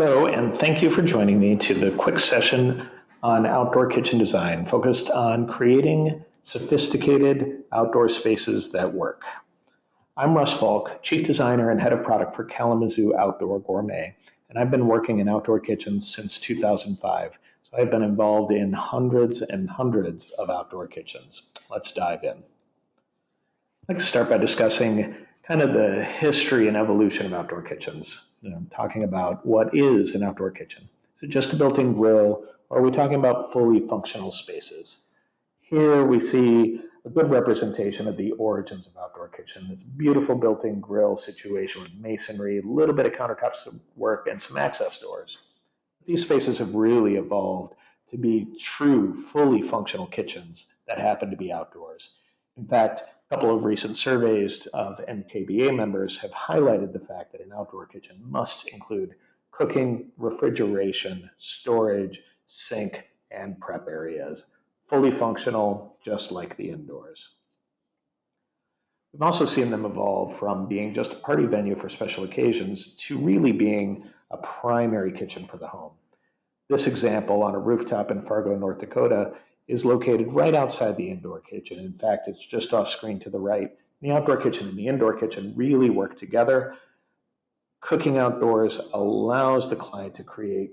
Hello, and thank you for joining me to the quick session on outdoor kitchen design focused on creating sophisticated outdoor spaces that work. I'm Russ Falk, Chief Designer and Head of Product for Kalamazoo Outdoor Gourmet, and I've been working in outdoor kitchens since 2005. So I've been involved in hundreds and hundreds of outdoor kitchens. Let's dive in. I'd like to start by discussing kind of the history and evolution of outdoor kitchens. Talking about what is an outdoor kitchen. Is it just a built-in grill, or are we talking about fully functional spaces? Here we see a good representation of the origins of outdoor kitchen. This beautiful built-in grill situation with masonry, a little bit of countertops work, and some access doors. These spaces have really evolved to be true, fully functional kitchens that happen to be outdoors. In fact, a couple of recent surveys of NKBA members have highlighted the fact that an outdoor kitchen must include cooking, refrigeration, storage, sink, and prep areas. Fully functional, just like the indoors. We've also seen them evolve from being just a party venue for special occasions to really being a primary kitchen for the home. This example on a rooftop in Fargo, North Dakota, is located right outside the indoor kitchen. In fact, it's just off screen to the right. The outdoor kitchen and the indoor kitchen really work together. Cooking outdoors allows the client to create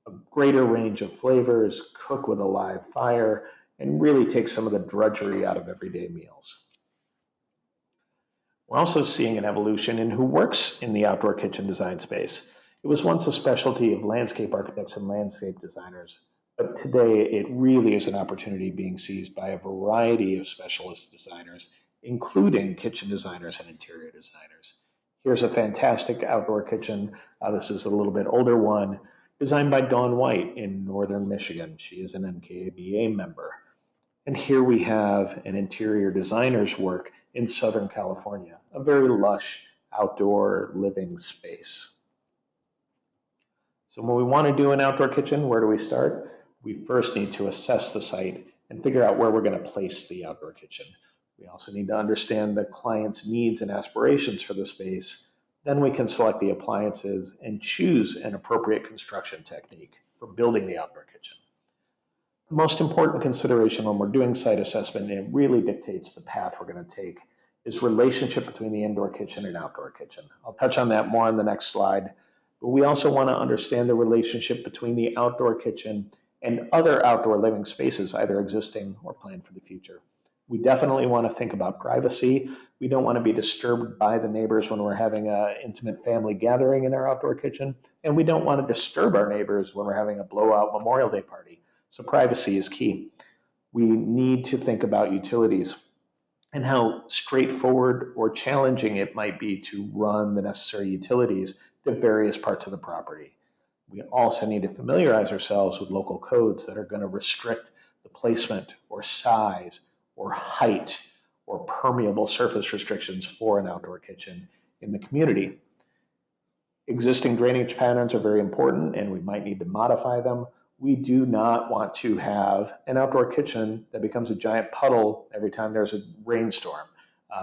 a greater range of flavors, cook with a live fire, and really take some of the drudgery out of everyday meals. We're also seeing an evolution in who works in the outdoor kitchen design space. It was once a specialty of landscape architects and landscape designers, but today it really is an opportunity being seized by a variety of specialist designers, including kitchen designers and interior designers. Here's a fantastic outdoor kitchen. This is a little bit older one, designed by Dawn White in northern Michigan. She is an NKBA member. And here we have an interior designer's work in Southern California, a very lush outdoor living space. So when we want to do an outdoor kitchen, where do we start? We first need to assess the site and figure out where we're going to place the outdoor kitchen. We also need to understand the client's needs and aspirations for the space. Then we can select the appliances and choose an appropriate construction technique for building the outdoor kitchen. The most important consideration when we're doing site assessment, and it really dictates the path we're going to take, is relationship between the indoor kitchen and outdoor kitchen. I'll touch on that more on the next slide, but we also want to understand the relationship between the outdoor kitchen and other outdoor living spaces, either existing or planned for the future. We definitely want to think about privacy. We don't want to be disturbed by the neighbors when we're having an intimate family gathering in our outdoor kitchen, and we don't want to disturb our neighbors when we're having a blowout Memorial Day party. So privacy is key. We need to think about utilities and how straightforward or challenging it might be to run the necessary utilities to various parts of the property. We also need to familiarize ourselves with local codes that are going to restrict the placement or size or height or permeable surface restrictions for an outdoor kitchen in the community. Existing drainage patterns are very important, and we might need to modify them. We do not want to have an outdoor kitchen that becomes a giant puddle every time there's a rainstorm.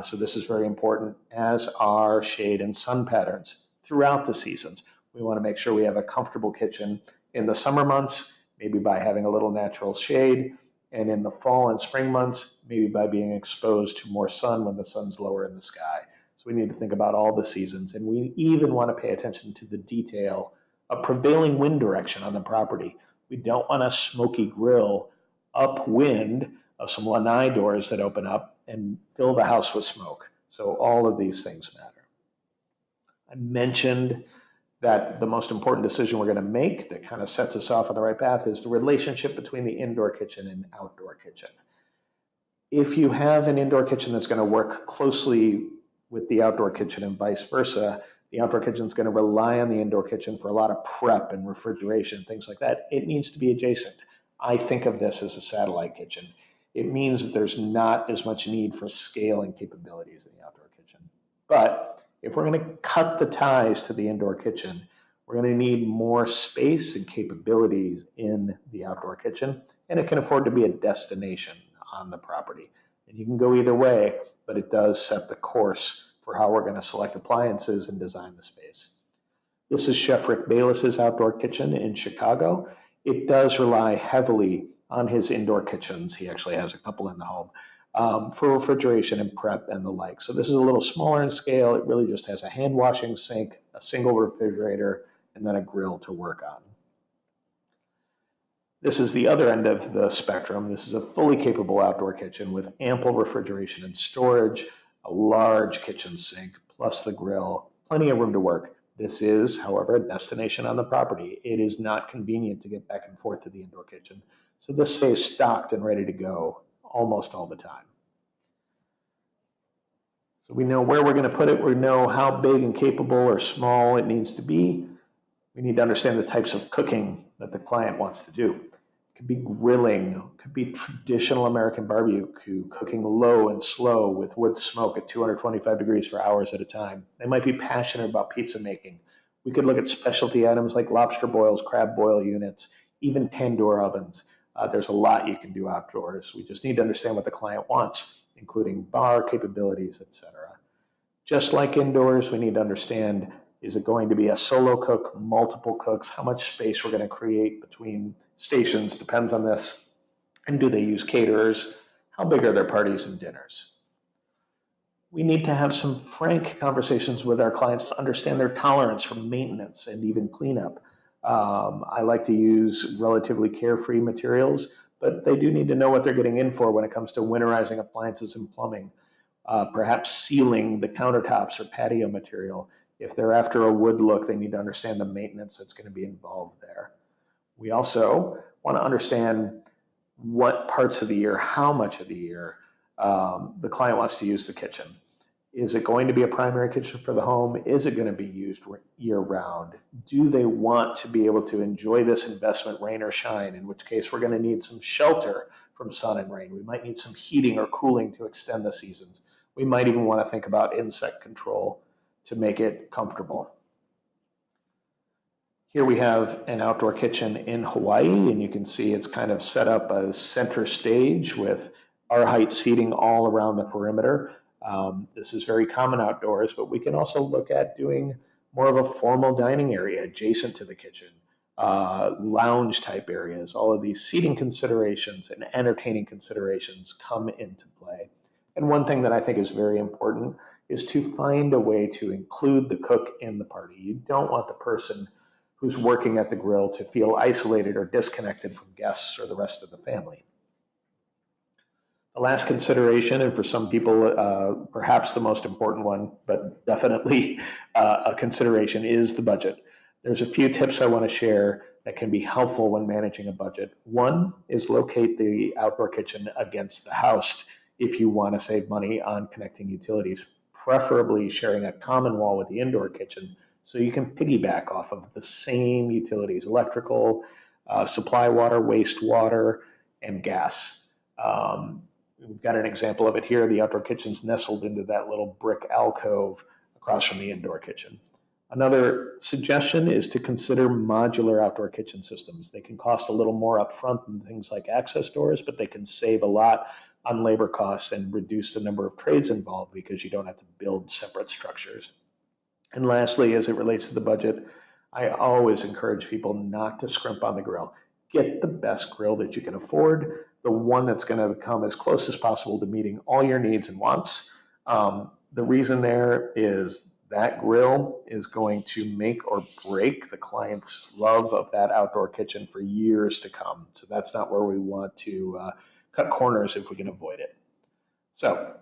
So this is very important, as are shade and sun patterns throughout the seasons. We want to make sure we have a comfortable kitchen in the summer months, maybe by having a little natural shade, and in the fall and spring months, maybe by being exposed to more sun when the sun's lower in the sky. So we need to think about all the seasons, and we even want to pay attention to the detail of prevailing wind direction on the property. We don't want a smoky grill upwind of some lanai doors that open up and fill the house with smoke. So all of these things matter. I mentioned that the most important decision we're going to make that kind of sets us off on the right path is the relationship between the indoor kitchen and outdoor kitchen. If you have an indoor kitchen that's going to work closely with the outdoor kitchen and vice versa, the outdoor kitchen is going to rely on the indoor kitchen for a lot of prep and refrigeration, things like that. It needs to be adjacent. I think of this as a satellite kitchen. It means that there's not as much need for scaling capabilities in the outdoor kitchen. But if we're going to cut the ties to the indoor kitchen, we're going to need more space and capabilities in the outdoor kitchen, and it can afford to be a destination on the property. And you can go either way, but it does set the course for how we're going to select appliances and design the space. This is Chef Rick Bayless's outdoor kitchen in Chicago. It does rely heavily on his indoor kitchens. He actually has a couple in the home for refrigeration and prep and the like. So this is a little smaller in scale. It really just has a hand washing sink, a single refrigerator, and then a grill to work on. This is the other end of the spectrum. This is a fully capable outdoor kitchen with ample refrigeration and storage, a large kitchen sink, plus the grill, plenty of room to work. This is, however, a destination on the property. It is not convenient to get back and forth to the indoor kitchen, so this stays stocked and ready to go almost all the time. So we know where we're going to put it. We know how big and capable or small it needs to be. We need to understand the types of cooking that the client wants to do. It could be grilling, it could be traditional American barbecue, cooking low and slow with wood smoke at 225 degrees for hours at a time. They might be passionate about pizza making. We could look at specialty items like lobster boils, crab boil units, even tandoor ovens. There's a lot you can do outdoors. We just need to understand what the client wants, including bar capabilities, etc. Just like indoors, we need to understand, is it going to be a solo cook, multiple cooks? How much space we're going to create between stations depends on this. And do they use caterers? How big are their parties and dinners? We need to have some frank conversations with our clients to understand their tolerance for maintenance and even cleanup. I like to use relatively carefree materials, but they do need to know what they're getting in for when it comes to winterizing appliances and plumbing. Perhaps sealing the countertops or patio material. If they're after a wood look, they need to understand the maintenance that's going to be involved there. We also want to understand what parts of the year, how much of the year the client wants to use the kitchen. Is it going to be a primary kitchen for the home? Is it going to be used year round? Do they want to be able to enjoy this investment rain or shine, in which case we're going to need some shelter from sun and rain. We might need some heating or cooling to extend the seasons. We might even want to think about insect control to make it comfortable. Here we have an outdoor kitchen in Hawaii, and you can see it's kind of set up as center stage with our height seating all around the perimeter. This is very common outdoors, but we can also look at doing more of a formal dining area adjacent to the kitchen, lounge type areas. All of these seating considerations and entertaining considerations come into play. And one thing that I think is very important is to find a way to include the cook in the party. You don't want the person who's working at the grill to feel isolated or disconnected from guests or the rest of the family. The last consideration, and for some people perhaps the most important one, but definitely a consideration, is the budget. There's a few tips I want to share that can be helpful when managing a budget. One is locate the outdoor kitchen against the house if you want to save money on connecting utilities, preferably sharing a common wall with the indoor kitchen so you can piggyback off of the same utilities: electrical, supply water, wastewater, and gas. We've got an example of it here. The outdoor kitchen's nestled into that little brick alcove across from the indoor kitchen. Another suggestion is to consider modular outdoor kitchen systems. They can cost a little more upfront than things like access doors, but they can save a lot on labor costs and reduce the number of trades involved because you don't have to build separate structures. And lastly, as it relates to the budget, I always encourage people not to scrimp on the grill. Get the best grill that you can afford, the one that's going to come as close as possible to meeting all your needs and wants. The reason there is that grill is going to make or break the client's love of that outdoor kitchen for years to come. So that's not where we want to cut corners if we can avoid it. So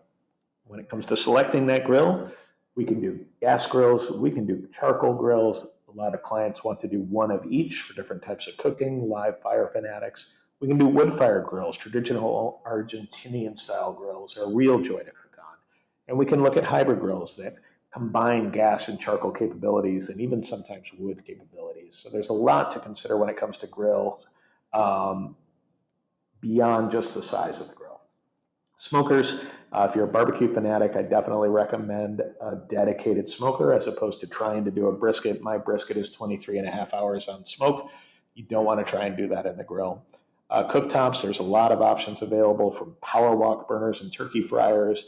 when it comes to selecting that grill, we can do gas grills, we can do charcoal grills. A lot of clients want to do one of each for different types of cooking, live fire fanatics. We can do wood-fired grills, traditional Argentinian style grills, or real joy to cook on. And we can look at hybrid grills that combine gas and charcoal capabilities and even sometimes wood capabilities. So there's a lot to consider when it comes to grills beyond just the size of the grill. Smokers, if you're a barbecue fanatic, I definitely recommend a dedicated smoker as opposed to trying to do a brisket. My brisket is 23.5 hours on smoke. You don't want to try and do that in the grill. Cooktops, there's a lot of options available, from power walk burners and turkey fryers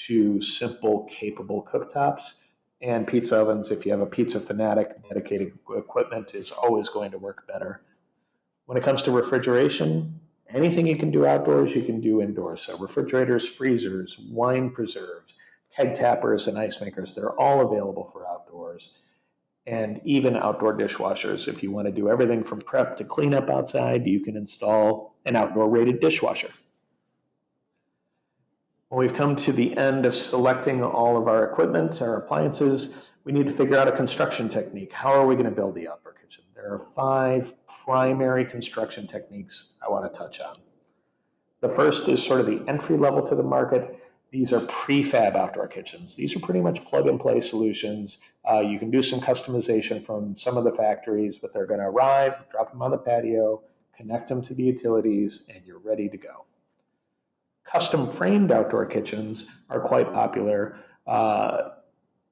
to simple, capable cooktops. And pizza ovens, if you have a pizza fanatic, dedicated equipment is always going to work better. When it comes to refrigeration, anything you can do outdoors, you can do indoors. So refrigerators, freezers, wine preserves, keg tappers, and ice makers, they're all available for outdoors. And even outdoor dishwashers. If you want to do everything from prep to cleanup outside, you can install an outdoor rated dishwasher. When we've come to the end of selecting all of our equipment, our appliances, we need to figure out a construction technique. How are we going to build the outdoor kitchen? There are 5 primary construction techniques I want to touch on. The first is sort of the entry level to the market. These are prefab outdoor kitchens. These are pretty much plug and play solutions. You can do some customization from some of the factories, but they're going to arrive, drop them on the patio, connect them to the utilities, and you're ready to go. Custom framed outdoor kitchens are quite popular. A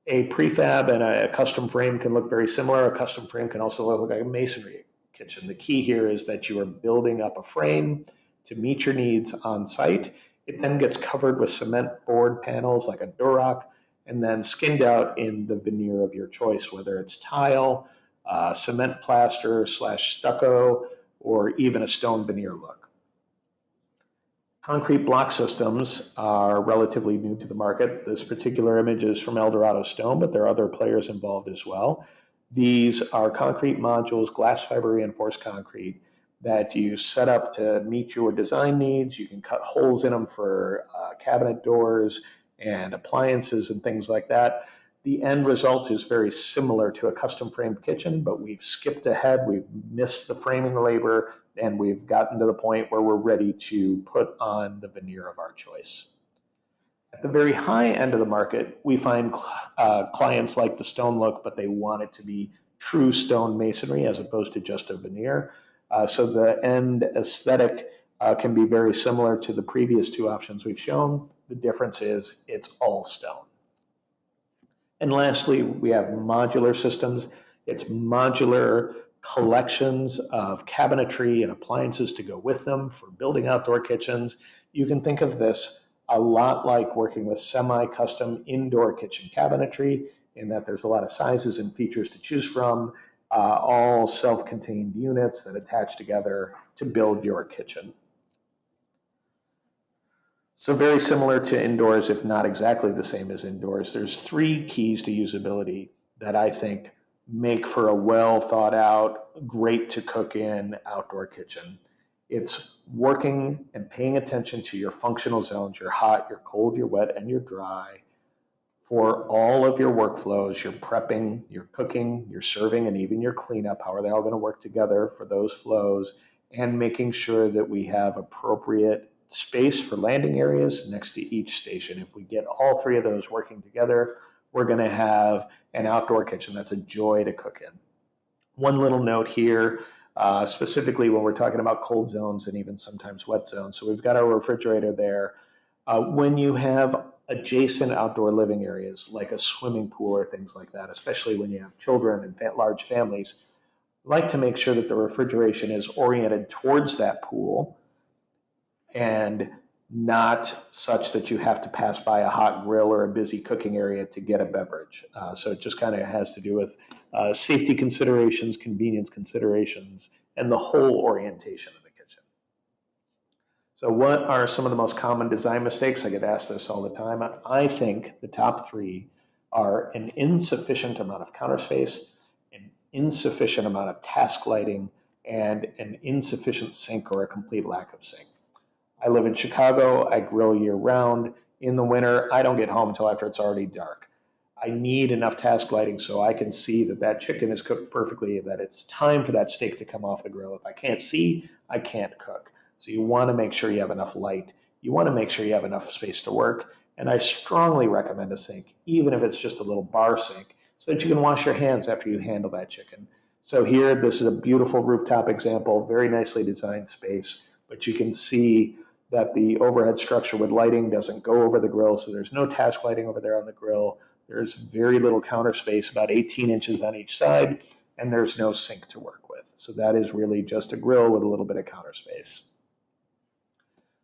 prefab and a custom frame can look very similar. A custom frame can also look like a masonry kitchen. The key here is that you are building up a frame to meet your needs on site. It then gets covered with cement board panels like a Durock and then skinned out in the veneer of your choice, whether it's tile, cement plaster / stucco, or even a stone veneer look. Concrete block systems are relatively new to the market. This particular image is from Eldorado Stone, but there are other players involved as well. These are concrete modules, glass fiber reinforced concrete, that you set up to meet your design needs. You can cut holes in them for cabinet doors and appliances and things like that. The end result is very similar to a custom framed kitchen, but we've skipped ahead, we've missed the framing labor, and we've gotten to the point where we're ready to put on the veneer of our choice. At the very high end of the market, we find clients like the stone look, but they want it to be true stone masonry as opposed to just a veneer. So the end aesthetic can be very similar to the previous 2 options we've shown. The difference is it's all stone. And lastly, we have modular systems. It's modular collections of cabinetry and appliances to go with them for building outdoor kitchens. You can think of this a lot like working with semi-custom indoor kitchen cabinetry, in that there's a lot of sizes and features to choose from, all self-contained units that attach together to build your kitchen. So very similar to indoors, if not exactly the same as indoors. There's 3 keys to usability that I think make for a well thought out, great to cook in outdoor kitchen. It's working and paying attention to your functional zones, your hot, your cold, your wet, and your dry, for all of your workflows, your prepping, your cooking, your serving, and even your cleanup. How are they all going to work together for those flows? And making sure that we have appropriate space for landing areas next to each station. If we get all 3 of those working together, we're going to have an outdoor kitchen that's a joy to cook in. One little note here, specifically when we're talking about cold zones and even sometimes wet zones. So we've got our refrigerator there. When you have adjacent outdoor living areas like a swimming pool or things like that, especially when you have children and large families, like to make sure that the refrigeration is oriented towards that pool and not such that you have to pass by a hot grill or a busy cooking area to get a beverage. So it just kind of has to do with safety considerations, convenience considerations, and the whole orientation of the kitchen. So what are some of the most common design mistakes? I get asked this all the time. I think the top 3 are an insufficient amount of counter space, an insufficient amount of task lighting, and an insufficient sink or a complete lack of sink. I live in Chicago. I grill year round. In the winter, I don't get home until after it's already dark. I need enough task lighting so I can see that that chicken is cooked perfectly, that it's time for that steak to come off the grill. If I can't see, I can't cook. So you want to make sure you have enough light. You want to make sure you have enough space to work. And I strongly recommend a sink, even if it's just a little bar sink, so that you can wash your hands after you handle that chicken. So here, this is a beautiful rooftop example, very nicely designed space, but you can see that the overhead structure with lighting doesn't go over the grill, so there's no task lighting over there on the grill. There's very little counter space, about 18 inches on each side, and there's no sink to work with. So that is really just a grill with a little bit of counter space.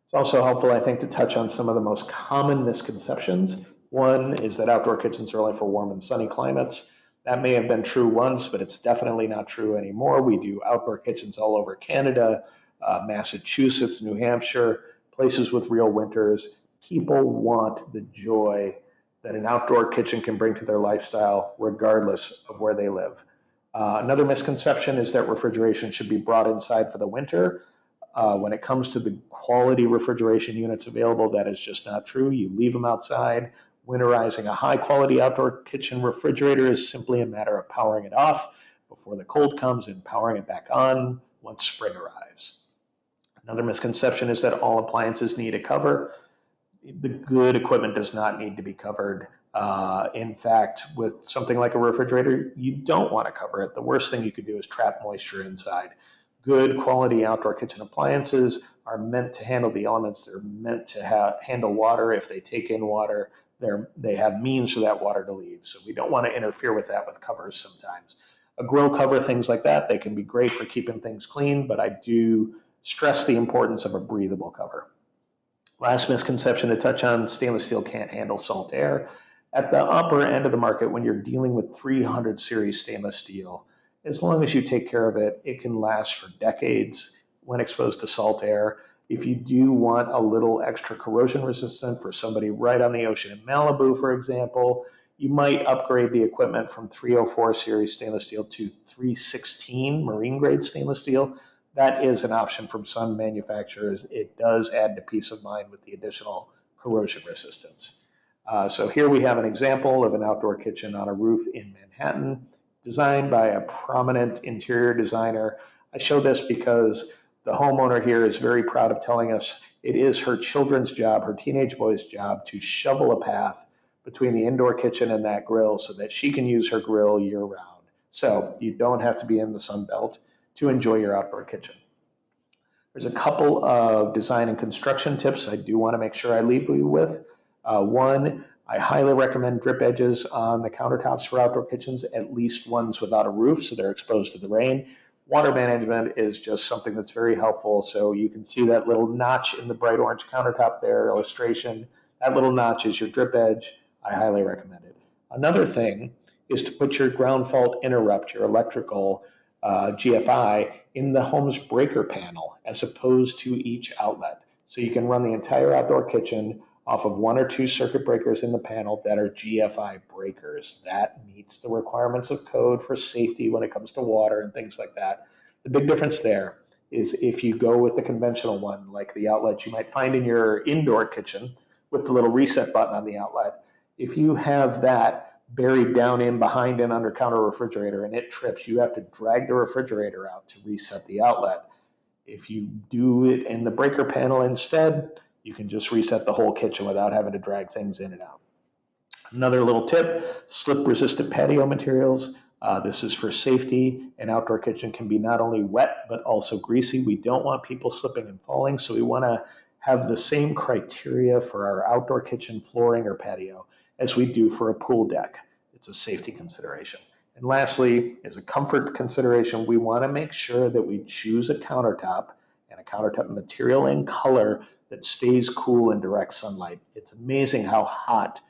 It's also helpful, I think, to touch on some of the most common misconceptions One is that outdoor kitchens are only for warm and sunny climates. That may have been true once, but it's definitely not true anymore. We do outdoor kitchens all over Canada, Massachusetts, New Hampshire, places with real winters. People want the joy that an outdoor kitchen can bring to their lifestyle, regardless of where they live. Another misconception is that refrigeration should be brought inside for the winter. When it comes to the quality refrigeration units available, that is just not true. You leave them outside. Winterizing a high quality outdoor kitchen refrigerator is simply a matter of powering it off before the cold comes and powering it back on once spring arrives. Another misconception is that all appliances need a cover. The good equipment does not need to be covered. In fact, with something like a refrigerator, you don't want to cover it. The worst thing you could do is trap moisture inside. Good quality outdoor kitchen appliances are meant to handle the elements. They're meant to handle water. If they take in water, they have means for that water to leave. So we don't want to interfere with that with covers sometimes. A grill cover, things like that, they can be great for keeping things clean, but I do stress the importance of a breathable cover. Last misconception to touch on, stainless steel can't handle salt air. At the upper end of the market, when you're dealing with 300 series stainless steel, as long as you take care of it, it can last for decades when exposed to salt air. If you do want a little extra corrosion resistant for somebody right on the ocean in Malibu, for example, you might upgrade the equipment from 304 series stainless steel to 316 marine grade stainless steel. That is an option from some manufacturers. It does add to peace of mind with the additional corrosion resistance. So here we have an example of an outdoor kitchen on a roof in Manhattan, designed by a prominent interior designer. I show this because the homeowner here is very proud of telling us it is her children's job, her teenage boy's job, to shovel a path between the indoor kitchen and that grill so that she can use her grill year round. So you don't have to be in the Sun Belt to enjoy your outdoor kitchen. There's a couple of design and construction tips I do want to make sure I leave you with. One, I highly recommend drip edges on the countertops for outdoor kitchens, at least ones without a roof, so they're exposed to the rain. Water management is just something that's very helpful. So you can see that little notch in the bright orange countertop there, illustration. That little notch is your drip edge. I highly recommend it. Another thing is to put your ground fault interrupt, your electrical GFI, in the home's breaker panel as opposed to each outlet. So you can run the entire outdoor kitchen off of 1 or 2 circuit breakers in the panel that are GFI breakers. That meets the requirements of code for safety when it comes to water and things like that. The big difference there is if you go with the conventional one, like the outlet you might find in your indoor kitchen with the little reset button on the outlet, if you have that buried down in behind an under counter refrigerator and it trips, you have to drag the refrigerator out to reset the outlet. If you do it in the breaker panel instead, you can just reset the whole kitchen without having to drag things in and out. Another little tip, slip resistant patio materials. This is for safety. An outdoor kitchen can be not only wet, but also greasy. We don't want people slipping and falling, so we want to have the same criteria for our outdoor kitchen flooring or patio as we do for a pool deck. It's a safety consideration. And lastly, as a comfort consideration, we want to make sure that we choose a countertop and a countertop material and color that stays cool in direct sunlight. It's amazing how hot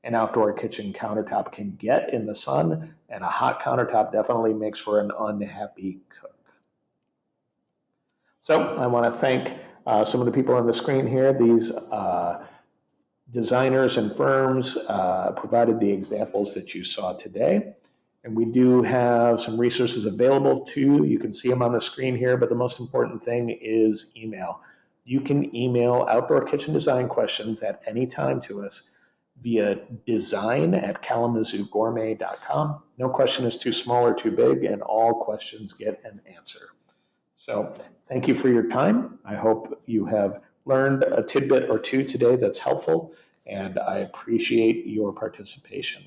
an outdoor kitchen countertop can get in the sun, and a hot countertop definitely makes for an unhappy cook. So I want to thank some of the people on the screen here. These designers and firms provided the examples that you saw today. And we do have some resources available too. You can see them on the screen here, but the most important thing is email. You can email outdoor kitchen design questions at any time to us via design@kalamazoogourmet.com. No question is too small or too big, and all questions get an answer. So thank you for your time. I hope you have learned a tidbit or two today that's helpful, and I appreciate your participation.